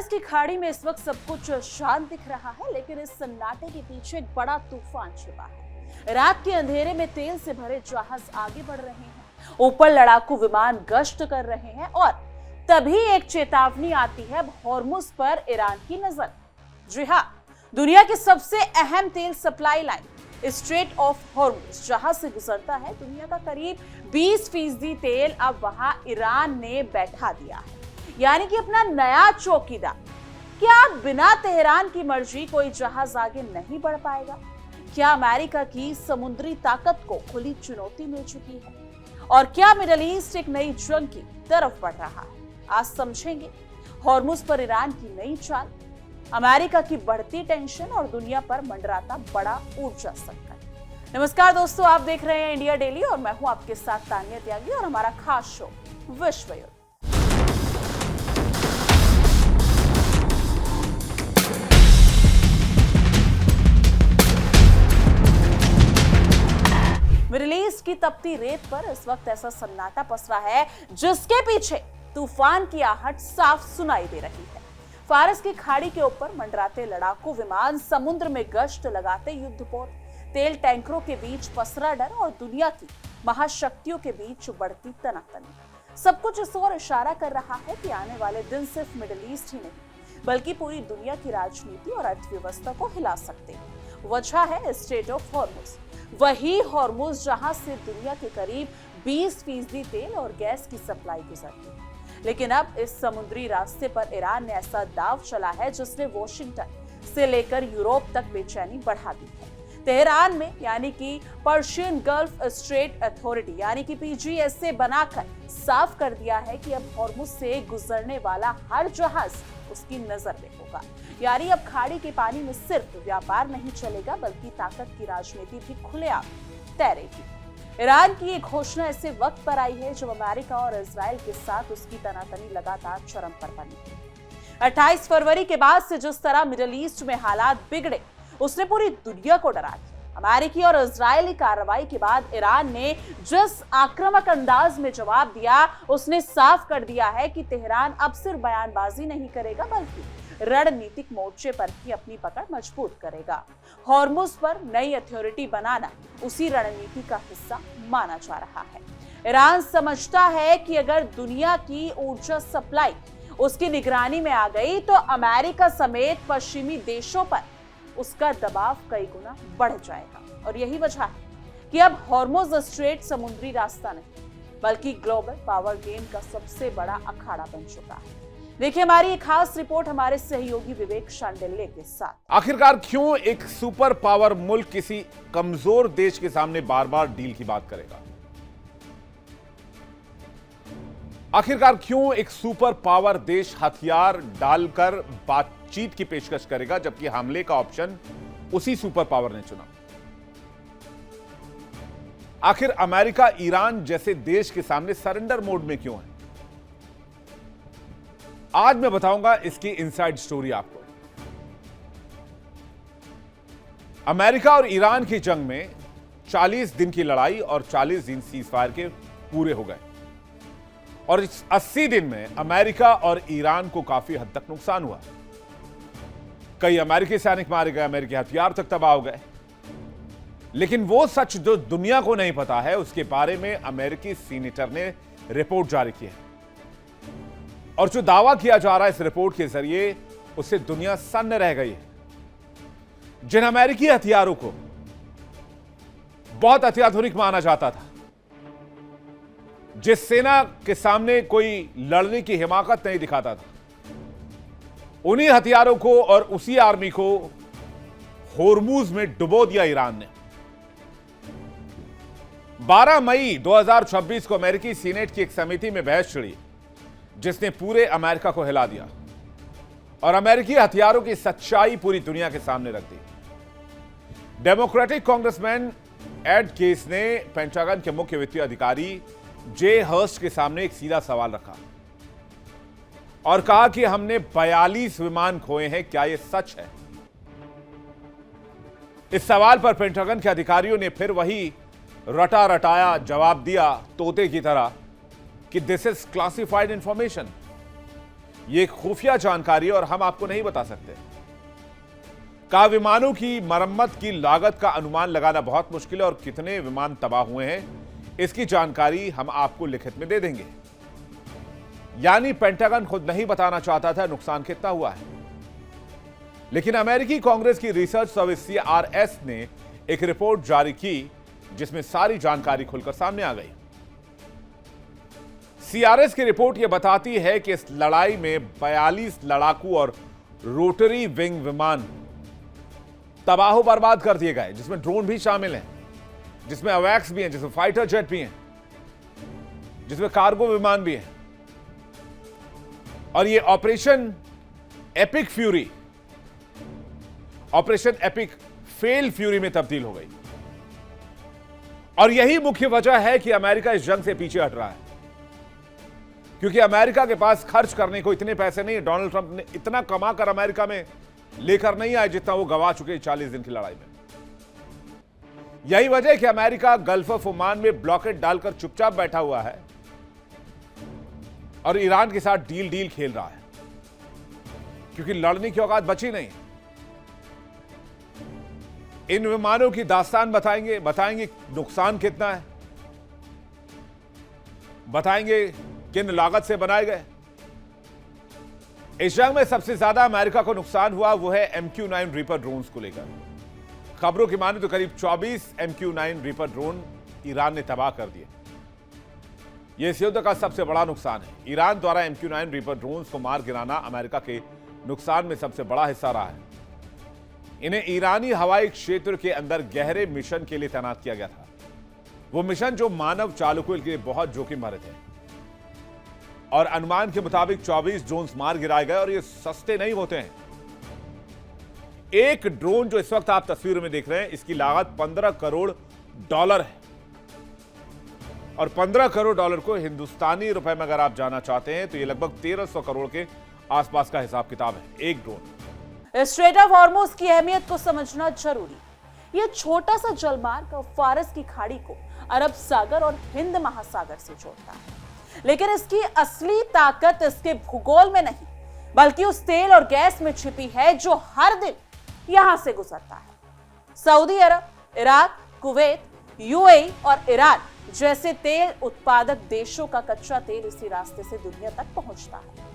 की खाड़ी में इस वक्त सब कुछ शांत दिख रहा है, लेकिन इस सन्नाटे के पीछे एक बड़ा तूफान छिपा है। रात के अंधेरे में तेल से भरे जहाज आगे बढ़ रहे हैं, ऊपर लड़ाकू विमान गश्त कर रहे हैं और तभी एक चेतावनी आती है हॉर्मुज पर ईरान की नजर। जी हाँ, दुनिया की सबसे अहम तेल supply line straight of Hormuz जहां से गुजरता है, दुनिया का करीब 20% तेल अब वहां ईरान ने बैठा दिया है, यानी कि अपना नया चौकीदार। क्या बिना तेहरान की मर्जी कोई जहाज आगे नहीं बढ़ पाएगा? क्या अमेरिका की समुद्री ताकत को खुली चुनौती मिल चुकी है? और क्या मिडिल ईस्ट एक नई जंग की तरफ बढ़ रहा है? आज समझेंगे हॉर्मुज पर ईरान की नई चाल, अमेरिका की बढ़ती टेंशन और दुनिया पर मंडराता बड़ा ऊर्जा संकट। नमस्कार दोस्तों, आप देख रहे हैं इंडिया डेली और मैं हूं आपके साथ तानिया त्यागी और हमारा खास शो विश्व युद्ध। मिडिल ईस्ट की तपती रेत पर इस वक्त ऐसा सन्नाटा पसरा है जिसके पीछे तूफान की आहट साफ सुनाई दे रही है। फारस की खाड़ी के ऊपर मंडराते लड़ाकू विमान, समुद्र में गश्त लगाते युद्धपोत, तेल टैंकरों के बीच पसरा डर और दुनिया की महाशक्तियों के बीच बढ़ती तनातनी। सब कुछ इस ओर इशारा कर रहा है कि आने वाले दिन सिर्फ मिडिल ईस्ट ही नहीं बल्कि पूरी दुनिया की राजनीति और अर्थव्यवस्था को हिला सकते हैं। वजह है स्ट्रेट ऑफ हॉर्मुज, वही हॉर्मुज जहां से दुनिया के करीब 20% तेल और गैस की सप्लाई गुजरती है। लेकिन अब इस समुद्री रास्ते पर ईरान ने ऐसा दांव चला है जिसने वॉशिंगटन से लेकर यूरोप तक बेचैनी बढ़ा दी है। तेहरान में यानी कि पर्शियन गल्फ स्ट्रेट अथॉरिटी यानी कि PGSA बनाकर साफ कर दिया है कि अब हॉर्मुज से गुजरने वाला हर जहाज उसकी नजर में होगा। यानी अब खाड़ी के पानी में सिर्फ व्यापार नहीं चलेगा बल्कि ताकत की राजनीति भी खुलेआम तैरेगी। ईरान की एक घोषणा ऐसे वक्त पर आई है जब अमेरिका और इजराइल के साथ उसकी तनातनी लगातार चरम पर बनी है। 28 फरवरी के बाद से जिस तरह मिडिल ईस्ट में हालात बिगड़े, उसने पूरी दुनिया को डरा दिया। अमेरिकी और इजरायली कार्रवाई के बाद ईरान ने जिस आक्रामक अंदाज में जवाब दिया, उसने साफ कर दिया है कि तेहरान अब सिर्फ बयानबाजी नहीं करेगा बल्कि रणनीतिक मोर्चे पर भी अपनी पकड़ मजबूत करेगा। हॉर्मुज पर नई अथॉरिटी बनाना उसी रणनीति का हिस्सा माना जा रहा है। ईरान समझता है कि अगर दुनिया की ऊर्जा सप्लाई उसकी निगरानी में आ गई तो अमेरिका समेत पश्चिमी देशों पर उसका दबाव कई गुना बढ़ जाएगा। और यही वजह है कि अब हॉर्मुज स्ट्रेट समुद्री रास्ता नहीं बल्कि ग्लोबल पावर गेम का सबसे बड़ा अखाड़ा बन चुका है। देखिए हमारी एक खास रिपोर्ट हमारे सहयोगी विवेक शांडिल्य के साथ। आखिरकार क्यों एक सुपर पावर मुल्क किसी कमजोर देश के सामने बार बार डील की बात करेगा? आखिरकार क्यों एक सुपर पावर देश हथियार डालकर बातचीत की पेशकश करेगा जबकि हमले का ऑप्शन उसी सुपर पावर ने चुना? आखिर अमेरिका ईरान जैसे देश के सामने सरेंडर मोड में क्यों है? आज मैं बताऊंगा इसकी इनसाइड स्टोरी आपको। अमेरिका और ईरान की जंग में 40 दिन की लड़ाई और 40 दिन सीजफायर के पूरे हो गए और इस 80 दिन में अमेरिका और ईरान को काफी हद तक नुकसान हुआ। कई अमेरिकी सैनिक मारे गए, अमेरिकी हथियार तक तबाह हो गए। लेकिन वो सच जो दुनिया को नहीं पता है, उसके बारे में अमेरिकी सीनेटर ने रिपोर्ट जारी की है और जो दावा किया जा रहा है इस रिपोर्ट के जरिए, उससे दुनिया सन्न रह गई है। जिन अमेरिकी हथियारों को बहुत अत्याधुनिक माना जाता था, जिस सेना के सामने कोई लड़ने की हिमाकत नहीं दिखाता था, उन्हीं हथियारों को और उसी आर्मी को हॉर्मुज में डुबो दिया ईरान ने। 12 मई 2026 को अमेरिकी सीनेट की एक समिति में बहस छिड़ी जिसने पूरे अमेरिका को हिला दिया और अमेरिकी हथियारों की सच्चाई पूरी दुनिया के सामने रख दी। डेमोक्रेटिक कांग्रेसमैन एड केस ने पेंटागन के मुख्य वित्तीय अधिकारी जे हर्स्ट के सामने एक सीधा सवाल रखा और कहा कि हमने 42 विमान खोए हैं, क्या यह सच है? इस सवाल पर पेंटागन के अधिकारियों ने फिर वही रटा रटाया जवाब दिया तोते की तरह कि दिस इज क्लासिफाइड इंफॉर्मेशन। ये एक खुफिया जानकारी है और हम आपको नहीं बता सकते। का विमानों की मरम्मत की लागत का अनुमान लगाना बहुत मुश्किल है और कितने विमान तबाह हुए हैं इसकी जानकारी हम आपको लिखित में दे देंगे। यानी पेंटागन खुद नहीं बताना चाहता था नुकसान कितना हुआ है, लेकिन अमेरिकी कांग्रेस की रिसर्च सर्विस CRS ने एक रिपोर्ट जारी की जिसमें सारी जानकारी खुलकर सामने आ गई। CRS की रिपोर्ट यह बताती है कि इस लड़ाई में 42 लड़ाकू और रोटरी विंग विमान तबाह बर्बाद कर दिए गए, जिसमें ड्रोन भी शामिल हैं, जिसमें अवैक्स भी हैं, जिसमें फाइटर जेट भी हैं, जिसमें कार्गो विमान भी हैं। और यह operation epic fury operation epic fail fury में तब्दील हो गई। और यही मुख्य वजह है कि अमेरिका इस जंग से पीछे हट रहा है, क्योंकि अमेरिका के पास खर्च करने को इतने पैसे नहीं है। डोनाल्ड ट्रंप ने इतना कमा कर अमेरिका में लेकर नहीं आए जितना वो गवा चुके 40 दिन की लड़ाई में। यही वजह है कि अमेरिका गल्फ ऑफ ओमान में ब्लॉकेट डालकर चुपचाप बैठा हुआ है और ईरान के साथ डील खेल रहा है, क्योंकि लड़ने की औकात बची नहीं। इन विमानों की दास्तान बताएंगे नुकसान कितना है, बताएंगे किन लागत से बनाए गए। इस जंग में सबसे ज्यादा अमेरिका को नुकसान हुआ वो है MQ-9 रीपर ड्रोन्स को लेकर। खबरों की माने तो करीब 24 MQ-9 रीपर ड्रोन ईरान ने तबाह कर दिए। यह इस युद्ध का सबसे बड़ा नुकसान है। ईरान द्वारा MQ-9 रीपर ड्रोन्स को मार गिराना अमेरिका के नुकसान में सबसे बड़ा हिस्सा रहा है। इन्हें ईरानी हवाई क्षेत्र के अंदर गहरे मिशन के लिए तैनात किया गया था, वो मिशन जो मानव चालकों के लिए बहुत जोखिम भरे थे। और अनुमान के मुताबिक 24 ड्रोन्स मार गिराए गए और ये सस्ते नहीं होते हैं। एक ड्रोन जो इस वक्त आप तस्वीरों में देख रहे हैं, इसकी लागत $15 करोड़ है। और $15 करोड़ को हिंदुस्तानी रुपए में अगर आप जाना चाहते हैं तो ये लगभग 1300 करोड़ के आसपास का हिसाब किताब है एक ड्रोन। स्ट्रेट ऑफ हॉर्मुज की अहमियत को समझना जरूरी। यह छोटा सा जलमार्ग फारस की खाड़ी को अरब सागर और हिंद महासागर से जोड़ता है, लेकिन इसकी असली ताकत इसके भूगोल में नहीं बल्कि उस तेल और गैस में छिपी है जो हर दिन यहां से गुजरता है। सऊदी अरब, इराक, कुवैत, UAE और ईरान जैसे तेल उत्पादक देशों का कच्चा तेल इसी रास्ते से दुनिया तक पहुंचता है।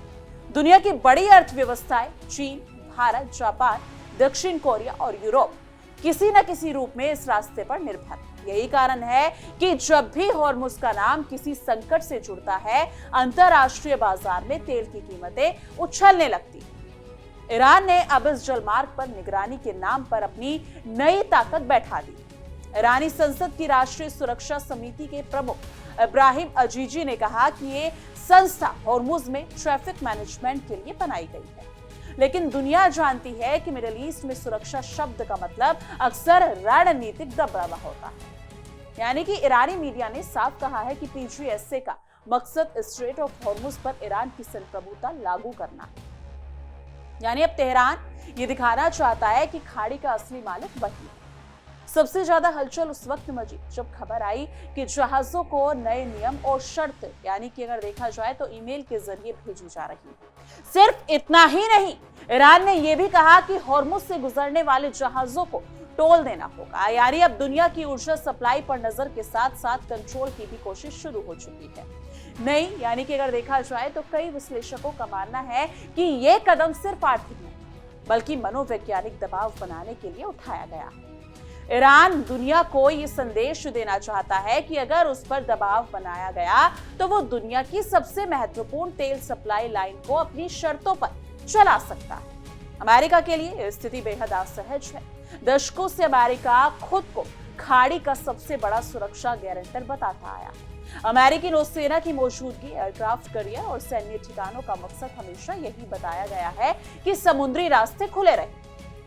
दुनिया की बड़ी अर्थव्यवस्थाएं चीन, भारत, जापान, दक्षिण कोरिया और यूरोप किसी न किसी रूप में इस रास्ते पर निर्भर है। यही कारण है कि जब भी हॉर्मुज का नाम किसी संकट से जुड़ता है, अंतरराष्ट्रीय बाजार में तेल की कीमतें उछलने लगती हैं। ईरान ने अब इस जलमार्ग पर निगरानी के नाम पर अपनी नई ताकत बैठा दी। ईरानी संसद की राष्ट्रीय सुरक्षा समिति के प्रमुख इब्राहिम अजीजी ने कहा कि ये संस्था हॉर्मुज में ट्रैफिक मैनेजमेंट के लिए बनाई गई है, लेकिन दुनिया जानती है कि मिडिल ईस्ट में सुरक्षा शब्द का मतलब अक्सर रणनीतिक दबदबा होता है। यानी कि ईरानी मीडिया ने साफ कहा है कि PGSA का मकसद स्ट्रेट ऑफ हॉर्मुज पर ईरान की संप्रभुता लागू करना है। यानी अब तेहरान ये दिखाना चाहता है कि खाड़ी का असली मालिक वही है। सबसे ज्यादा हलचल उस वक्त मची जब खबर आई कि जहाजों को नए नियम और शर्त, यानी कि अगर देखा जाए तो ईमेल के जरिए भेजी जा रही है। सिर्फ इतना ही नहीं, ईरान ने यह भी कहा कि हॉर्मुज से गुजरने वाले जहाजों को टोल देना होगा। यानी अब दुनिया की ऊर्जा सप्लाई पर नजर के साथ साथ कंट्रोल की भी कोशिश शुरू हो चुकी है। नहीं, यानी कि अगर देखा जाए तो कई विश्लेषकों का मानना है कि यह कदम सिर्फ आर्थिक नहीं बल्कि मनोवैज्ञानिक दबाव बनाने के लिए उठाया गया है। ईरान दुनिया को ये संदेश देना चाहता है कि अगर उस पर दबाव बनाया गया तो वो दुनिया की सबसे महत्वपूर्ण तेल सप्लाई लाइन को अपनी शर्तों पर चला सकता है। अमेरिका के लिए स्थिति बेहद असहज है। दशकों से अमेरिका खुद को खाड़ी का सबसे बड़ा सुरक्षा गारंटर बताता आया। अमेरिकी नौसेना की मौजूदगी, एयरक्राफ्ट करियर और सैन्य ठिकानों का मकसद हमेशा यही बताया गया है कि समुद्री रास्ते खुले रहे।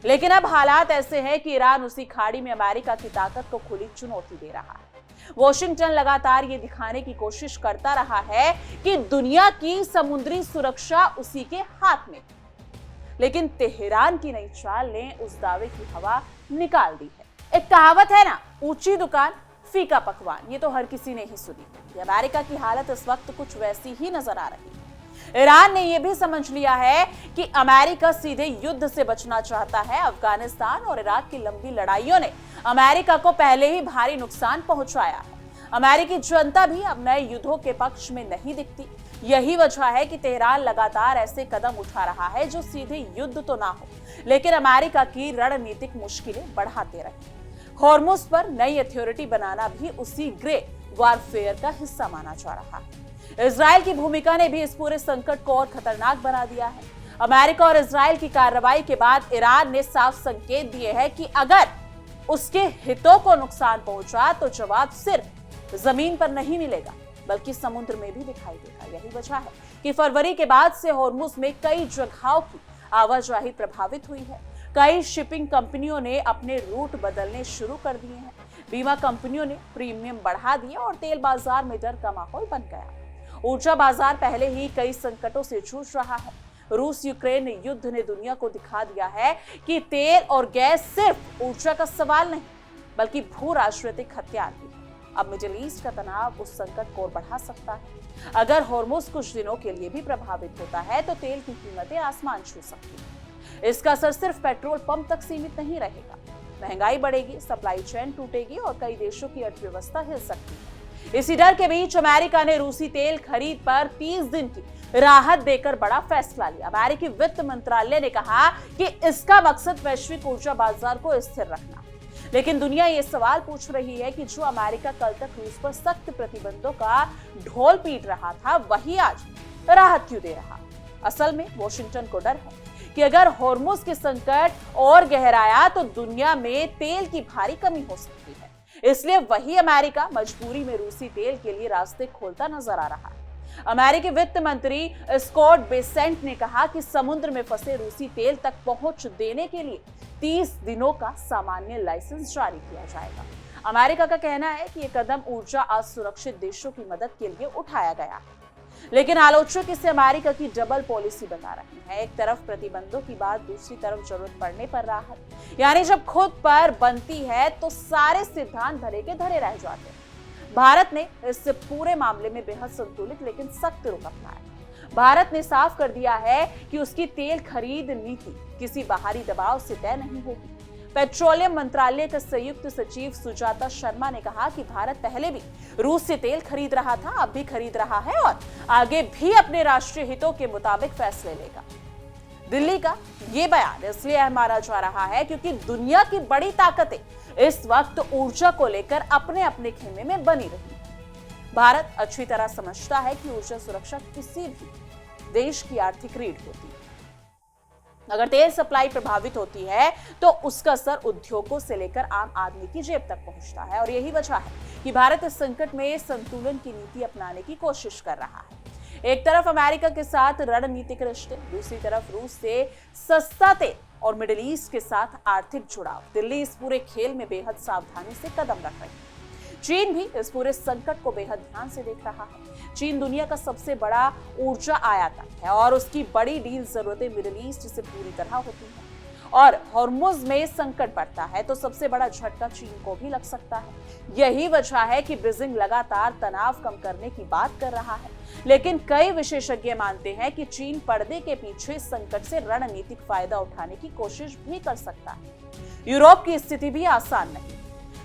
लेकिन अब हालात ऐसे हैं कि ईरान उसी खाड़ी में अमेरिका की ताकत को खुली चुनौती दे रहा है। वॉशिंगटन लगातार ये दिखाने की कोशिश करता रहा है कि दुनिया की समुद्री सुरक्षा उसी के हाथ में, लेकिन तेहरान की नई चाल ने उस दावे की हवा निकाल दी है। एक कहावत है ना, ऊंची दुकान फीका पकवान, ये तो हर किसी ने ही सुनी। अमेरिका की हालत इस वक्त कुछ वैसी ही नजर आ रही है। ईरान ने यह भी समझ लिया है कि अमेरिका सीधे युद्ध से बचना चाहता है। अफगानिस्तान और इराक की लंबी लड़ाइयों ने अमेरिका को पहले ही भारी नुकसान पहुंचाया है। अमेरिकी जनता भी अब नए युद्धों के पक्ष में नहीं दिखती। यही वजह है कि तेहरान लगातार ऐसे कदम उठा रहा है जो सीधे युद्ध तो ना हो, लेकिन अमेरिका की रणनीतिक मुश्किलें बढ़ाते रहे। हॉर्मुज पर नई अथॉरिटी बनाना भी उसी ग्रे वॉरफेयर का हिस्सा माना जा रहा है। इजराइल की भूमिका ने भी इस पूरे संकट को और खतरनाक बना दिया है। अमेरिका और इजराइल की कार्रवाई के बाद ईरान ने साफ संकेत दिए हैं कि अगर उसके हितों को नुकसान पहुंचा तो जवाब सिर्फ जमीन पर नहीं मिलेगा बल्कि समुद्र में भी दिखाई देगा। यही वजह है कि फरवरी के बाद से हॉर्मुज में कई जगहों की आवाजाही प्रभावित हुई है। कई शिपिंग कंपनियों ने अपने रूट बदलने शुरू कर दिए हैं। बीमा कंपनियों ने प्रीमियम बढ़ा दिए और तेल बाजार में डर का माहौल बन गया। ऊर्जा बाजार पहले ही कई संकटों से जूझ रहा है। रूस यूक्रेन युद्ध ने दुनिया को दिखा दिया है कि तेल और गैस सिर्फ ऊर्जा का सवाल नहीं बल्कि भू राजनीतिक हथियार भी है। अब मिडिल ईस्ट का तनाव उस संकट को और बढ़ा सकता है। अगर हॉर्मुज कुछ दिनों के लिए भी प्रभावित होता है तो तेल की कीमतें आसमान छू सकती हैं। इसका असर सिर्फ पेट्रोल पंप तक सीमित नहीं रहेगा। महंगाई बढ़ेगी, सप्लाई चेन टूटेगी और कई देशों की अर्थव्यवस्था हिल सकती है। इसी डर के बीच अमेरिका ने रूसी तेल खरीद पर 30 दिन की राहत देकर बड़ा फैसला लिया। अमेरिकी वित्त मंत्रालय ने कहा कि इसका मकसद वैश्विक ऊर्जा बाजार को स्थिर रखना। लेकिन दुनिया ये सवाल पूछ रही है कि जो अमेरिका कल तक रूस पर सख्त प्रतिबंधों का ढोल पीट रहा था वही आज राहत क्यों दे रहा। असल में वॉशिंगटन को डर है कि अगर हॉर्मुज के संकट और गहराया तो दुनिया में तेल की भारी कमी हो सकती है। इसलिए वही अमेरिका मजबूरी में रूसी तेल के लिए रास्ते खोलता नजर आ रहा है। अमेरिकी वित्त मंत्री स्कॉट बेसेंट ने कहा कि समुद्र में फंसे रूसी तेल तक पहुंच देने के लिए 30 दिनों का सामान्य लाइसेंस जारी किया जाएगा। अमेरिका का कहना है कि यह कदम ऊर्जा असुरक्षित देशों की मदद के लिए उठाया गया है, लेकिन आलोचक इसे अमेरिका की डबल पॉलिसी बता रहे हैं। एक तरफ प्रतिबंधों की बात, दूसरी तरफ जरूरत पड़ने पर राहत। यानी जब खुद पर बनती है तो सारे सिद्धांत धरे के धरे रह जाते हैं। भारत ने इस पूरे मामले में बेहद संतुलित लेकिन सख्त रुख अपनाया। भारत ने साफ कर दिया है कि उसकी तेल खरीद नीति किसी बाहरी दबाव से तय नहीं होगी। पेट्रोलियम मंत्रालय के संयुक्त सचिव सुजाता शर्मा ने कहा कि भारत पहले भी रूस से तेल खरीद रहा था, अब भी खरीद रहा है और आगे भी अपने राष्ट्रीय हितों के मुताबिक फैसले लेगा। दिल्ली का ये बयान इसलिए अहम माना जा रहा है क्योंकि दुनिया की बड़ी ताकतें इस वक्त ऊर्जा को लेकर अपने अपने खेमे में बनी रही। भारत अच्छी तरह समझता है कि ऊर्जा सुरक्षा किसी भी देश की आर्थिक रीढ़ होती है। अगर तेल सप्लाई प्रभावित होती है तो उसका असर उद्योगों से लेकर आम आदमी की जेब तक पहुंचता है और यही वजह है कि भारत इस संकट में संतुलन की नीति अपनाने की कोशिश कर रहा है। एक तरफ अमेरिका के साथ रणनीतिक रिश्ते, दूसरी तरफ रूस से सस्ता तेल और मिडिल ईस्ट के साथ आर्थिक जुड़ाव। दिल्ली इस पूरे खेल में बेहद सावधानी से कदम रख रही है। चीन भी इस पूरे संकट को बेहद ध्यान से देख रहा है। चीन दुनिया का सबसे बड़ा ऊर्जा आयातक है और उसकी बड़ी डील जरूरतें मिडिल ईस्ट से पूरी तरह होती हैं। और हॉर्मुज में संकट बढ़ता है तो सबसे बड़ा झटका चीन को भी लग सकता है। यही वजह है कि बीजिंग लगातार तनाव कम करने की बात कर रहा है, लेकिन कई विशेषज्ञ मानते हैं कि चीन पर्दे के पीछे संकट से रणनीतिक फायदा उठाने की कोशिश भी कर सकता है। यूरोप की स्थिति भी आसान नहीं।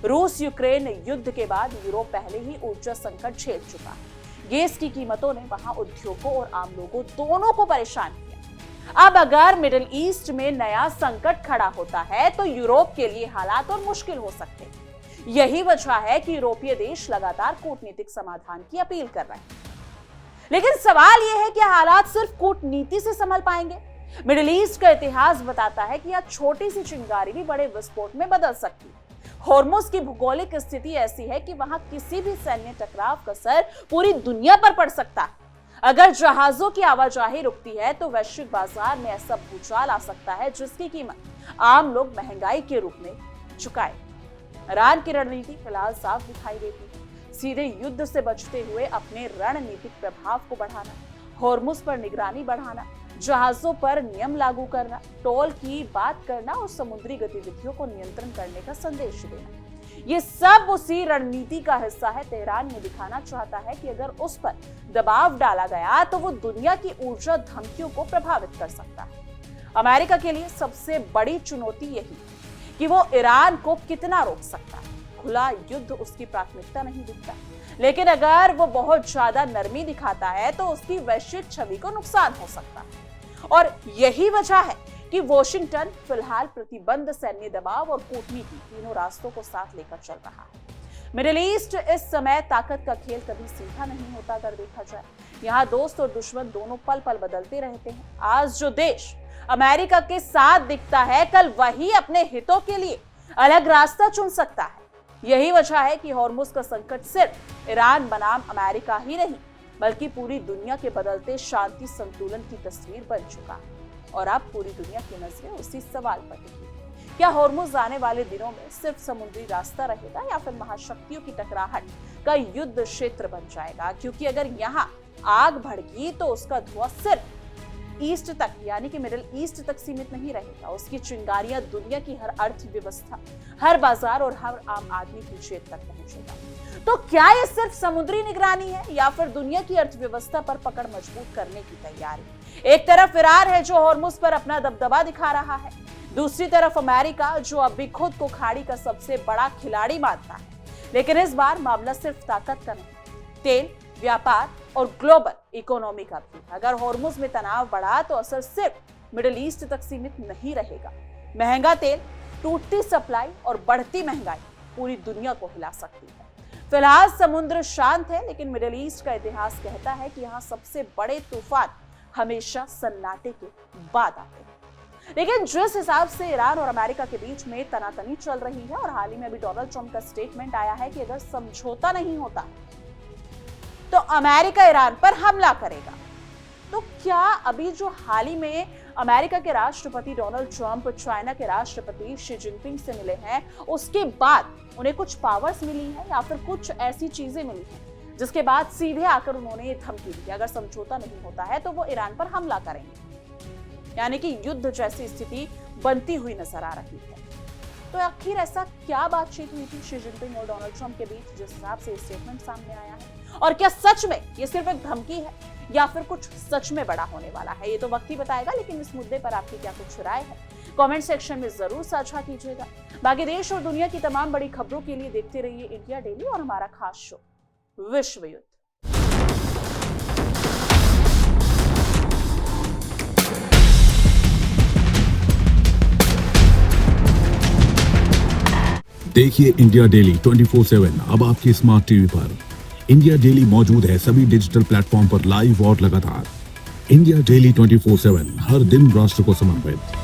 रूस यूक्रेन युद्ध के बाद यूरोप पहले ही ऊर्जा संकट झेल चुका है। गैस की कीमतों ने वहां उद्योगों और आम लोगों दोनों को परेशान किया। अब अगर मिडिल ईस्ट में नया संकट खड़ा होता है तो यूरोप के लिए हालात और मुश्किल हो सकते हैं। यही वजह है कि यूरोपीय देश लगातार कूटनीतिक समाधान की अपील कर रहे हैं। लेकिन सवाल यह है कि हालात सिर्फ कूटनीति से संभल पाएंगे। मिडिल ईस्ट का इतिहास बताता है कि यह छोटी सी चिंगारी भी बड़े विस्फोट में बदल सकती है। हॉर्मुज की भूगोलिक स्थिति ऐसी है कि वहां किसी भी सैन्य टकराव का असर पूरी दुनिया पर पड़ सकता है। अगर जहाजों की आवाजाही रुकती है तो वैश्विक बाजार में ऐसा भूचाल आ सकता है जिसकी कीमत आम लोग महंगाई के रूप में चुकाए। ईरान की रणनीति फिलहाल साफ दिखाई देती है। सीधे युद्ध से बचते हुए अपने रणनीतिक प्रभाव को बढ़ाना, हॉर्मुज पर निगरानी बढ़ाना, जहाजों पर नियम लागू करना, टोल की बात करना और समुद्री गतिविधियों को नियंत्रण करने का संदेश देना। ये सब उसी रणनीति का हिस्सा है। तेहरान ये दिखाना चाहता है कि अगर उस पर दबाव डाला गया तो वो दुनिया की ऊर्जा धमकियों को प्रभावित कर सकता है। अमेरिका के लिए सबसे बड़ी चुनौती यही कि वो ईरान को कितना रोक सकता है। खुला युद्ध उसकी प्राथमिकता नहीं दिखता, लेकिन अगर वो बहुत ज्यादा नरमी दिखाता है तो उसकी वैश्विक छवि को नुकसान हो सकता है। और यही वजह है कि वॉशिंगटन फिलहाल प्रतिबंध, सैन्य दबाव और कूटनीति तीनों रास्तों को साथ लेकर चल रहा है। मिडिल ईस्ट इस समय ताकत का खेल कभी सीधा नहीं होता। अगर देखा जाए, यहाँ दोस्त और दुश्मन दोनों पल पल बदलते रहते हैं। आज जो देश अमेरिका के साथ दिखता है, कल वही अपने हितों के लिए अलग रास्ता चुन सकता है। यही वजह है कि हॉर्मुज का संकट सिर्फ ईरान बनाम अमेरिका ही नहीं, बल्कि पूरी दुनिया के बदलते शांति संतुलन की तस्वीर बन चुका है। और अब पूरी दुनिया की नजरें उसी सवाल पर टिकी, क्या हॉर्मुज आने वाले दिनों में सिर्फ समुद्री रास्ता रहेगा या फिर महाशक्तियों की टकराहट का युद्ध क्षेत्र बन जाएगा? क्योंकि अगर यहाँ आग भड़की तो उसका धुआं सिर्फ ईस्ट तक, यानी कि मिडिल ईस्ट तक सीमित नहीं रहेगा। उसकी चिंगारियां दुनिया की हर अर्थव्यवस्था, हर बाजार और हर आम आदमी की जेब तक पहुंचेगा। तो क्या ये सिर्फ समुद्री निगरानी है या फिर दुनिया की अर्थव्यवस्था पर पकड़ मजबूत करने की तैयारी? एक तरफ ईरान है जो हॉर्मुज पर अपना दबदबा दिखा रहा है, दूसरी तरफ अमेरिका जो अब भी खुद को खाड़ी का सबसे बड़ा खिलाड़ी मानता है। लेकिन इस बार मामला सिर्फ ताकत का नहीं, तेल, व्यापार और ग्लोबल इकोनॉमी का भी। अगर हॉर्मुज में तनाव बढ़ा तो असर सिर्फ मिडिल ईस्ट तक सीमित नहीं रहेगा। महंगा तेल, टूटती सप्लाई और बढ़ती महंगाई पूरी दुनिया को हिला सकती है। फिलहाल समुद्र शांत है, लेकिन मिडिल ईस्ट का इतिहास कहता है कि यहाँ सबसे बड़े तूफान हमेशा सन्नाटे के बाद आते हैं। लेकिन जिस हिसाब से ईरान और अमेरिका के बीच में तनातनी चल रही है और हाल ही में अभी डोनाल्ड ट्रंप का स्टेटमेंट आया है कि अगर समझौता नहीं होता तो अमेरिका ईरान पर हमला करेगा, तो क्या अभी जो हाल ही में अमेरिका के राष्ट्रपति डोनाल्ड ट्रंप चाइना के राष्ट्रपति शी जिनपिंग से मिले हैं, उसके बाद उन्हें कुछ पावर्स मिली है या फिर कुछ ऐसी चीजें मिली हैं जिसके बाद सीधे आकर उन्होंने ये धमकी दी, अगर समझौता नहीं होता है तो वो ईरान पर हमला करेंगे, यानी कि युद्ध जैसी स्थिति बनती हुई नजर आ रही है। तो आखिर ऐसा क्या बातचीत हुई थी शी जिनपिंग और डोनाल्ड ट्रंप के बीच जिस हिसाब से स्टेटमेंट सामने आया है? और क्या सच में ये सिर्फ एक धमकी है या फिर कुछ सच में बड़ा होने वाला है? ये तो वक्त ही बताएगा, लेकिन इस मुद्दे पर आपकी क्या कुछ राय है कमेंट सेक्शन में जरूर साझा कीजिएगा। बाकी देश और दुनिया की तमाम बड़ी खबरों के लिए देखते रहिए इंडिया डेली और हमारा खास शो विश्व युद्ध। देखिए इंडिया डेली 24/7 अब आपकी स्मार्ट टीवी पर। इंडिया डेली मौजूद है सभी डिजिटल प्लेटफॉर्म पर लाइव और लगातार। इंडिया डेली 24/7 हर दिन राष्ट्र को समर्पित।